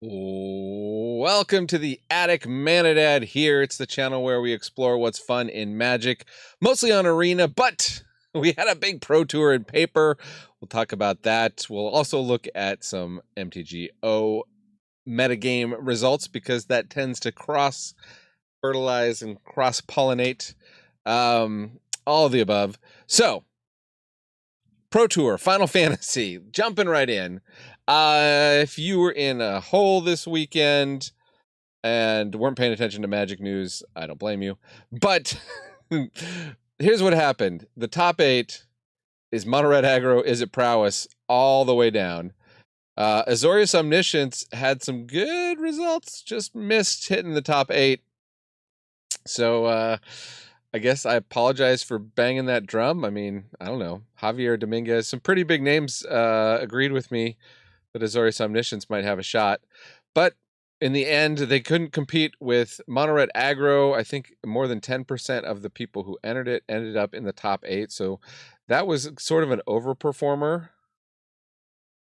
Welcome to the Attic Manadad here. It's the channel where we explore what's fun in Magic, mostly on Arena, but we had a big Pro Tour in paper. We'll talk about that. We'll also look at some MTGO metagame results because that tends to cross-fertilize and cross-pollinate all of the above. So, Pro Tour, Final Fantasy, jumping right in. If you were in a hole this weekend and weren't paying attention to Magic news, I don't blame you. But here's what happened. The top 8 is Mono Red Aggro, Izzet Prowess, all the way down. Azorius Omniscience had some good results, just missed hitting the top 8. So I guess I apologize for banging that drum. I mean, I don't know. Javier Dominguez, some pretty big names agreed with me that Azorius Omniscience might have a shot. But in the end, they couldn't compete with Mono Red Aggro. I think more than 10% of the people who entered it ended up in the top 8. So that was sort of an overperformer.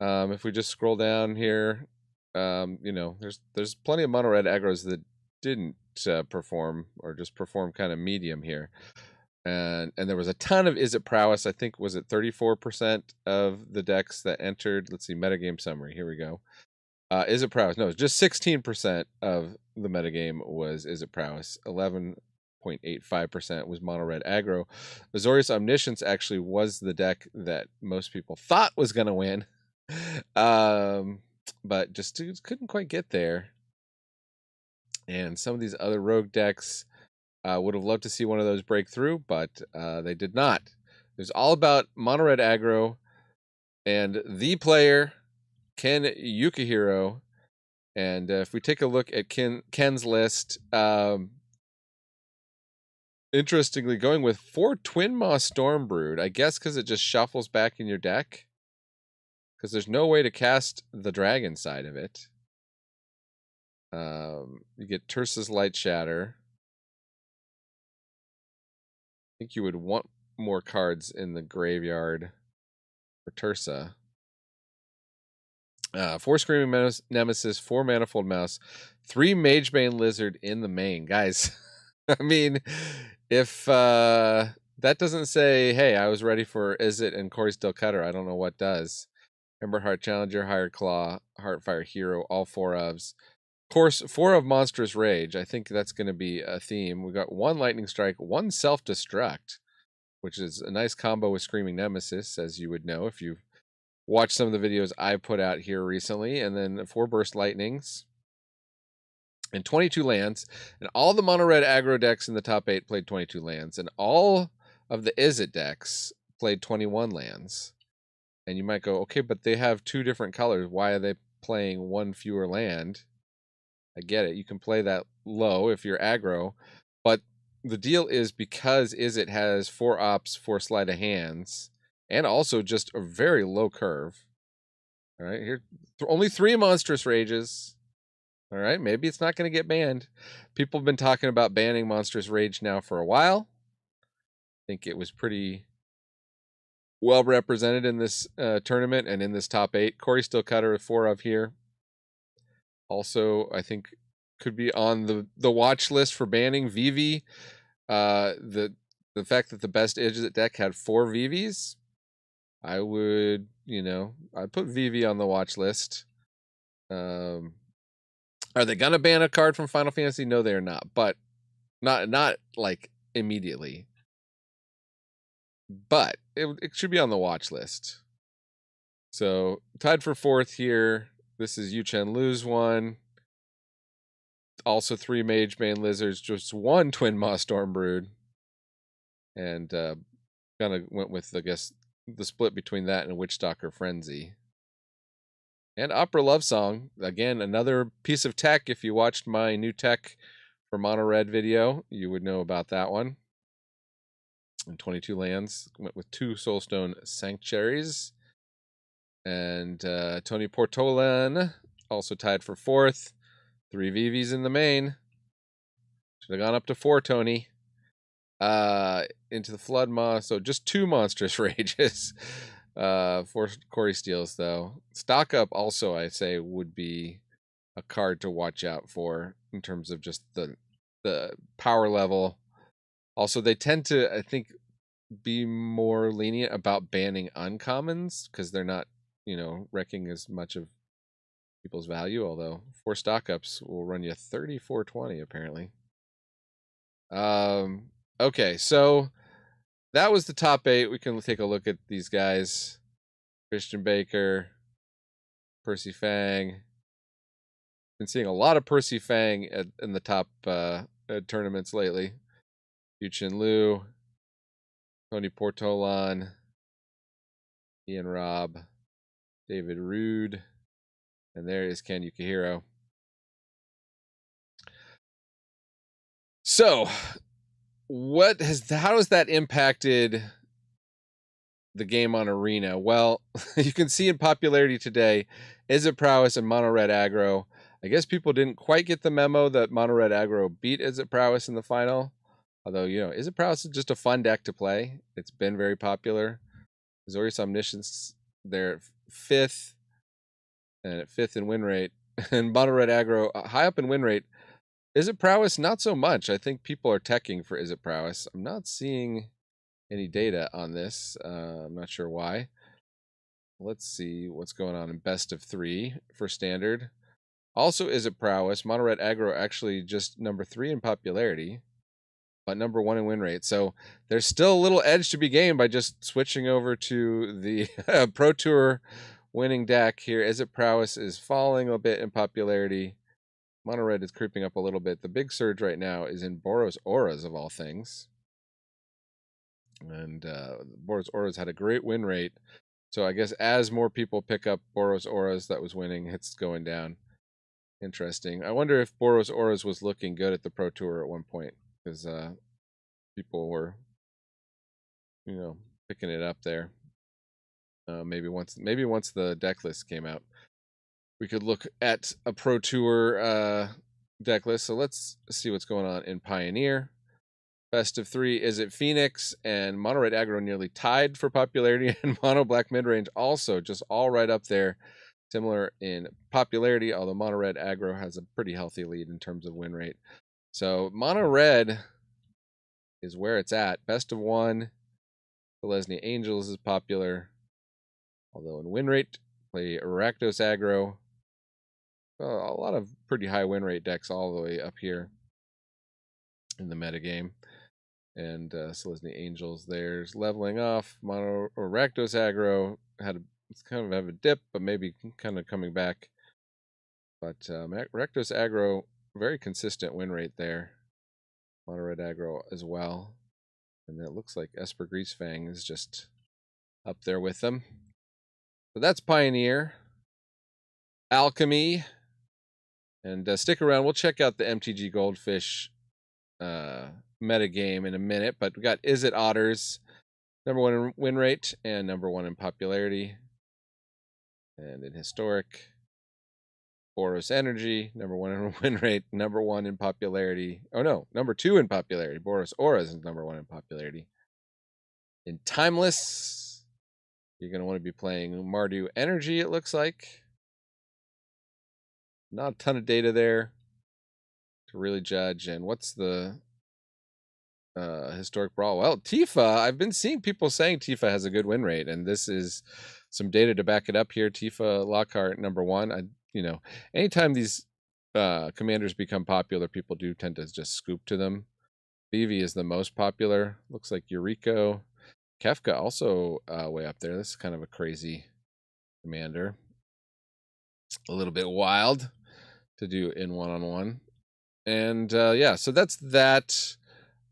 If we just scroll down here, you know, there's plenty of Mono Red Aggros that didn't perform or just perform kind of medium here. And there was a ton of Izzet Prowess. I think, was it 34% of the decks that entered? Let's see, metagame summary. Here we go. Izzet Prowess. No, just 16% of the metagame was Izzet Prowess. 11.85% was Mono Red Aggro. Azorius Omniscience actually was the deck that most people thought was going to win. But just couldn't quite get there. And some of these other rogue decks would have loved to see one of those break through, but they did not. It was all about Mono Red Aggro and the player, Ken Yukihiro. And if we take a look at Ken's list, interestingly, going with 4 Twin Maw Stormbrood, I guess because it just shuffles back in your deck. Because there's no way to cast the dragon side of it. You get Tersa's Light Shatter. I think you would want more cards in the graveyard for Tersa. 4 Screaming Nemesis, 4 Manifold Mouse, 3 Magebane Lizard in the main. Guys, I mean, if that doesn't say, hey, I was ready for Izzet and Corey Still Cutter, I don't know what does. Emberheart Challenger, Hired Claw, Heartfire Hero, all 4 ofs. Of course, 4 of Monstrous Rage. I think that's going to be a theme. We got 1 Lightning Strike, 1 Self-Destruct, which is a nice combo with Screaming Nemesis, as you would know if you've watched some of the videos I put out here recently. And then 4 Burst Lightnings and 22 lands. And all the Mono Red Aggro decks in the top 8 played 22 lands. And all of the Izzet decks played 21 lands. And you might go, okay, but they have 2 different colors. Why are they playing 1 fewer land? I get it. You can play that low if you're aggro. But the deal is, because Izzet has 4 ops, 4 sleight of hands, and also just a very low curve. All right, here only 3 Monstrous Rages. All right, maybe it's not going to get banned. People have been talking about banning Monstrous Rage now for a while. I think it was pretty well represented in this tournament and in this top 8. Corey Still Cutter with 4 of here. Also, I think could be on the watch list for banning VV. The fact that the best Izzet deck had 4 VVs, I would, I'd put VV on the watch list. Are they gonna ban a card from Final Fantasy? No, they are not. But not like immediately. But it should be on the watch list. So tied for 4th here. This is Yu Chen Lu's one. Also 3 Magebane Lizards, just 1 Twin Maw Stormbrood. And kind of went with, I guess, the split between that and Witchstalker Frenzy. And Opera Love Song. Again, another piece of tech. If you watched my new tech for Mono Red video, you would know about that one. And 22 lands. Went with 2 Soulstone Sanctuaries. And Tony Portolan also tied for 4th. 3 VVs in the main. Should have gone up to 4, Tony. Into the Flood Maw. So just 2 Monstrous Rages. 4 Corey Steals, though. Stock Up also, I say, would be a card to watch out for in terms of just the power level. Also, they tend to, I think, be more lenient about banning uncommons because they're not, you know, wrecking as much of people's value. Although 4 stock ups will run you 34.20 apparently. Okay, so that was the top 8. We can take a look at these guys: Christian Baker, Percy Fang. Been seeing a lot of Percy Fang in the top tournaments lately. Yuchin Liu, Tony Portolan, Ian Robb, David Rude, and there is Ken Yukihiro. So, how has that impacted the game on Arena? Well, you can see in popularity today, Izzet Prowess and Mono Red Aggro. I guess people didn't quite get the memo that Mono Red Aggro beat Izzet Prowess in the final. Although, you know, Izzet Prowess is just a fun deck to play. It's been very popular. Azorius Omniscience, they're 5th, and at 5th in win rate. And Mono Red Aggro, high up in win rate. Izzet Prowess, not so much. I think people are teching for Izzet Prowess. I'm not seeing any data on this. I'm not sure why. Let's see what's going on in best of 3 for standard. Also, Izzet Prowess, Mono Red Aggro actually just number 3 in popularity, but number 1 in win rate. So there's still a little edge to be gained by just switching over to the Pro Tour winning deck here. Izzet Prowess is falling a bit in popularity. Mono Red is creeping up a little bit. The big surge right now is in Boros Auras, of all things. And Boros Auras had a great win rate. So I guess as more people pick up Boros Auras that was winning, it's going down. Interesting. I wonder if Boros Auras was looking good at the Pro Tour at one point, because people were, you know, picking it up there. Maybe once the deck list came out, we could look at a Pro Tour deck list. So let's see what's going on in Pioneer. Best of 3, Izzet Phoenix and Mono Red Aggro nearly tied for popularity, and Mono Black Midrange also just all right up there, similar in popularity, although Mono Red Aggro has a pretty healthy lead in terms of win rate. So Mono Red is where it's at. Best of 1, Selesnya Angels is popular, although in win rate, play Rakdos Aggro. A lot of pretty high win rate decks all the way up here in the metagame. And Selesnya Angels, there's leveling off. Mono or Rakdos Aggro it's kind of have a dip, but maybe kind of coming back. But Rakdos Aggro, very consistent win rate there. Mono Red Aggro as well. And it looks like Esper Greasefang is just up there with them. So that's Pioneer. Alchemy. And stick around. We'll check out the MTG Goldfish metagame in a minute. But we got Izzet Otters, number 1 in win rate and number 1 in popularity. And in historic, Boros Energy, number 1 in win rate, number 1 in popularity. Oh no, number 2 in popularity. Boros Auras is number 1 in popularity. In Timeless, you're going to want to be playing Mardu Energy, it looks like. Not a ton of data there to really judge. And what's the historic brawl? Well, Tifa, I've been seeing people saying Tifa has a good win rate, and this is some data to back it up here. Tifa Lockhart, number 1. Anytime these commanders become popular, people do tend to just scoop to them. Vivi is the most popular. Looks like Yuriko. Kefka also way up there. This is kind of a crazy commander. A little bit wild to do in one-on-one. And yeah, so that's that.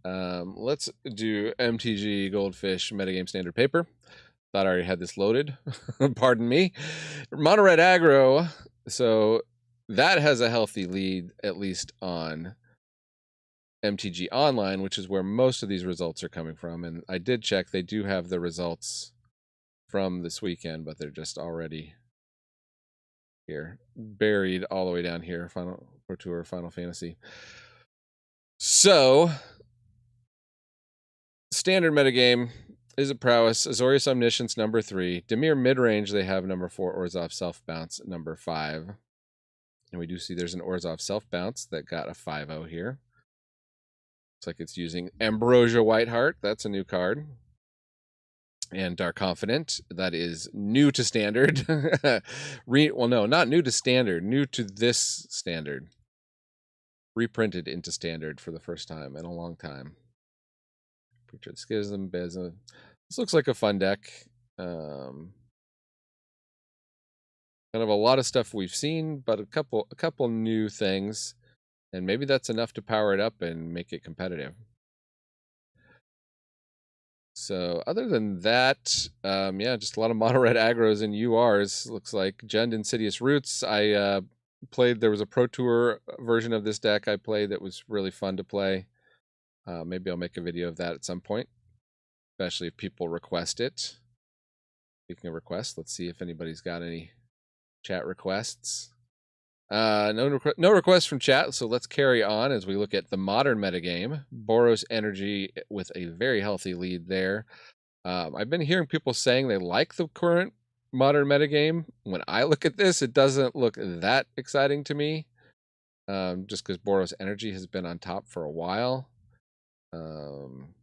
Let's do MTG Goldfish metagame standard paper. Thought I already had this loaded. Pardon me. Mono Red Aggro. So that has a healthy lead, at least on MTG Online, which is where most of these results are coming from. And I did check. They do have the results from this weekend, but they're just already here, buried all the way down here. Final Pro Tour, Final Fantasy. So standard metagame, Izzet Prowess, Azorius Omniscience, number 3. Dimir Midrange, they have number 4. Orzhov Self Bounce, number 5. And we do see there's an Orzhov self bounce that got a 5/0 here. Looks like it's using Ambrosia Whiteheart. That's a new card. And Dark Confident, that is new to standard. Well, no, not new to standard, new to this standard. Reprinted into standard for the first time in a long time. Preacher of the Schism, Beza. This looks like a fun deck. Kind of a lot of stuff we've seen, but a couple new things, and maybe that's enough to power it up and make it competitive. So other than that, yeah, just a lot of mono red aggros and URs. Looks like Jund Insidious Roots. I played. There was a Pro Tour version of this deck I played that was really fun to play. Maybe I'll make a video of that at some point, especially if people request it. Speaking of requests, let's see if anybody's got any chat requests. No requests from chat, so let's carry on as we look at the modern metagame. Boros Energy with a very healthy lead there. I've been hearing people saying they like the current modern metagame. When I look at this, it doesn't look that exciting to me, just because Boros Energy has been on top for a while. And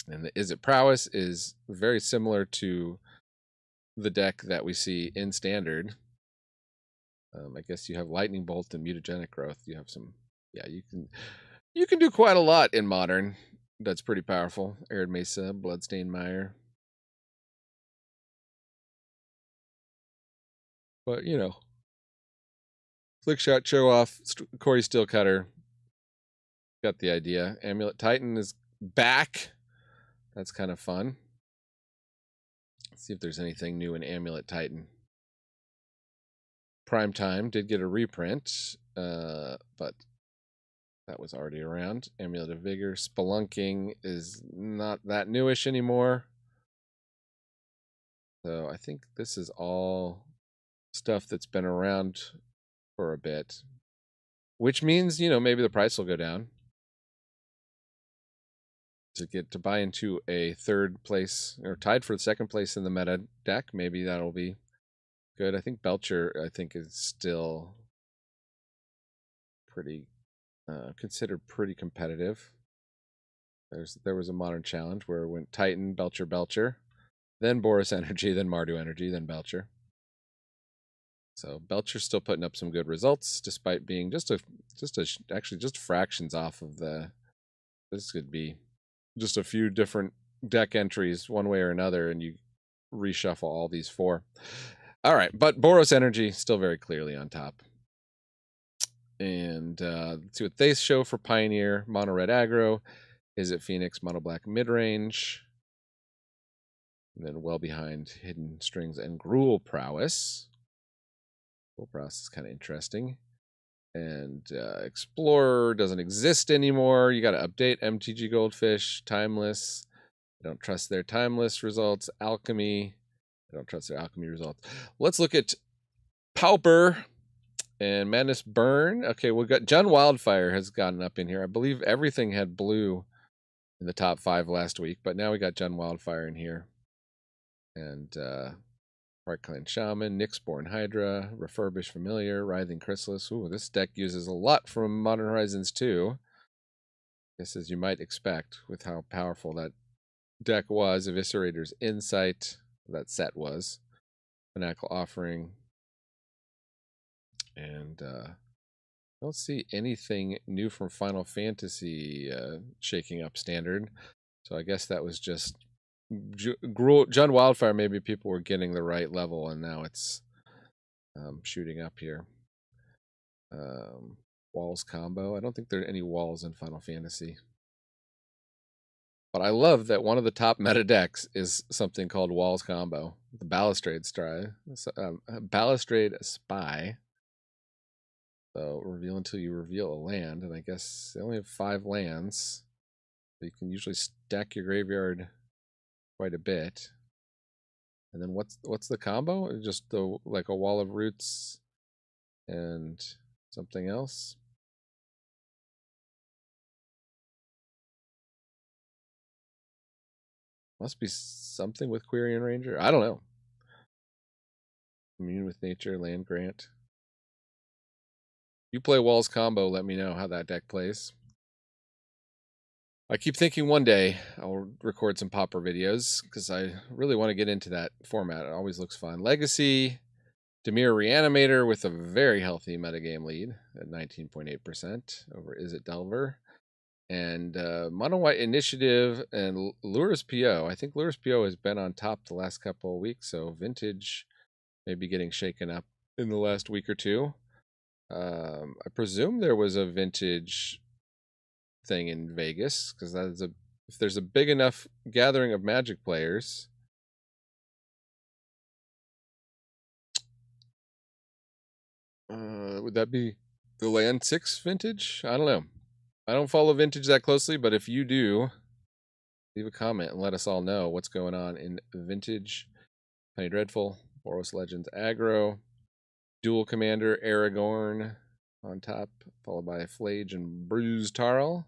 the Izzet Prowess is very similar to the deck that we see in standard. I guess you have Lightning Bolt and Mutagenic Growth. You have some, yeah, you can do quite a lot in modern. That's pretty powerful. Arid Mesa, Bloodstained Mire. But, you know, Flick Shot, Show Off, Corey Steelcutter. Got the idea. Amulet Titan is back. That's kind of fun. Let's see if there's anything new in Amulet Titan. Prime Time did get a reprint, but that was already around. Amulet of Vigor. Spelunking is not that newish anymore. So I think this is all stuff that's been around for a bit, which means, you know, maybe the price will go down. To buy into a third place or tied for the second place in the meta deck, maybe that'll be good. I think Belcher, is still pretty considered pretty competitive. There was a modern challenge where it went Titan, Belcher, then Boros Energy, then Mardu Energy, then Belcher. So Belcher's still putting up some good results, despite being just fractions off of the. This could be just a few different deck entries, one way or another, and you reshuffle all these four. All right, but Boros Energy still very clearly on top. And let's see what they show for Pioneer. Mono red aggro. Izzet Phoenix, mono black midrange. And then well behind Hidden Strings and Gruul Prowess. Gruul Prowess is kind of interesting. And Explorer doesn't exist anymore. You got to update MTG Goldfish, Timeless. I don't trust their Timeless results. Alchemy. I don't trust their Alchemy results. Let's look at Pauper and Madness Burn. Okay, we got Jund Wildfire has gotten up in here. I believe everything had blue in the top 5 last week, but now we got Jund Wildfire in here. And Park Clan Shaman, Nyxborn Hydra, Refurbished Familiar, Writhing Chrysalis. Ooh, this deck uses a lot from Modern Horizons 2. Just as you might expect with how powerful that deck was. Eviscerator's Insight, that set was. Fanatical Offering. And I don't see anything new from Final Fantasy shaking up standard. So I guess that was just Jund Wildfire. Maybe people were getting the right level, and now it's shooting up here. Walls combo. I don't think there are any walls in Final Fantasy. But I love that one of the top meta decks is something called Walls combo. The Balustrade Spy. So reveal until you reveal a land, and I guess they only have 5 lands. So you can usually stack your graveyard quite a bit. And then what's the combo? Just like a Wall of Roots and something else. Must be something with Quirion Ranger. I don't know. Immune with Nature, Land Grant. You play Walls combo, let me know how that deck plays. I keep thinking one day I'll record some Pauper videos because I really want to get into that format. It always looks fun. Legacy, Dimir Reanimator with a very healthy metagame lead at 19.8% over Izzet Delver. And Mono White Initiative and Lures PO. I think Lures PO has been on top the last couple of weeks, so Vintage may be getting shaken up in the last week or two. I presume there was a Vintage thing in Vegas because that is if there's a big enough gathering of Magic players. Would that be the Land 6 Vintage? I don't know. I don't follow Vintage that closely, but if you do, leave a comment and let us all know what's going on in Vintage. Penny Dreadful, Boros Legends Aggro, Dual Commander Aragorn on top, followed by Flage and Bruise Tarl.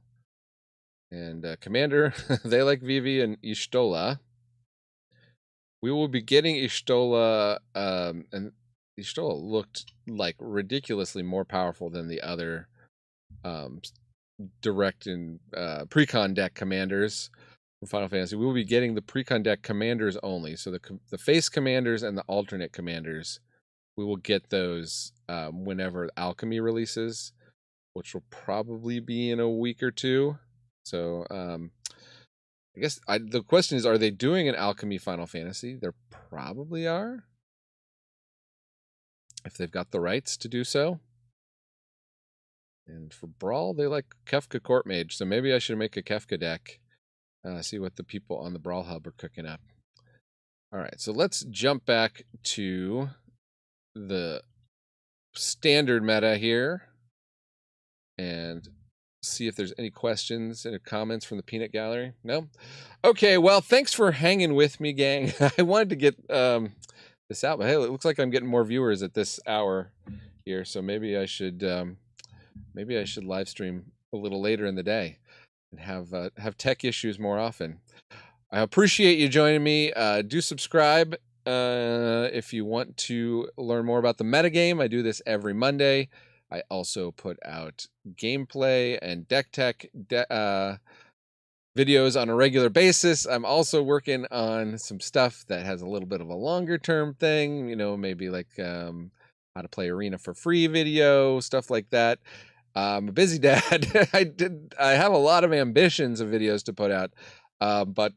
And Commander, they like Vivi and Y'shtola. We will be getting Y'shtola, and Y'shtola looked like ridiculously more powerful than the other direct and precon deck commanders from Final Fantasy. We will be getting the precon deck commanders only. So the face commanders and the alternate commanders, we will get those whenever Alchemy releases, which will probably be in a week or two. So I guess the question is, are they doing an Alchemy Final Fantasy? There probably are, if they've got the rights to do so. And for Brawl, they like Kefka Court Mage, so maybe I should make a Kefka deck, see what the people on the Brawl Hub are cooking up. All right, so let's jump back to the standard meta here and see if there's any questions and comments from the peanut gallery. No? Okay, well, thanks for hanging with me, gang. I wanted to get this out, but hey, it looks like I'm getting more viewers at this hour here, so maybe I should live stream a little later in the day and have tech issues more often. I appreciate you joining me. Do subscribe if you want to learn more about the metagame. I do this every Monday. I also put out gameplay and deck tech videos on a regular basis. I'm also working on some stuff that has a little bit of a longer term thing, you know, maybe like how to play Arena for free video, stuff like that. I'm a busy dad. I have a lot of ambitions of videos to put out, but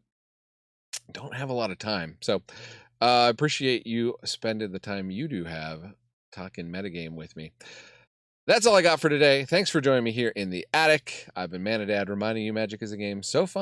don't have a lot of time. So I appreciate you spending the time you do have talking metagame with me. That's all I got for today. Thanks for joining me here in the attic. I've been Manadad, reminding you magic is a game so fun.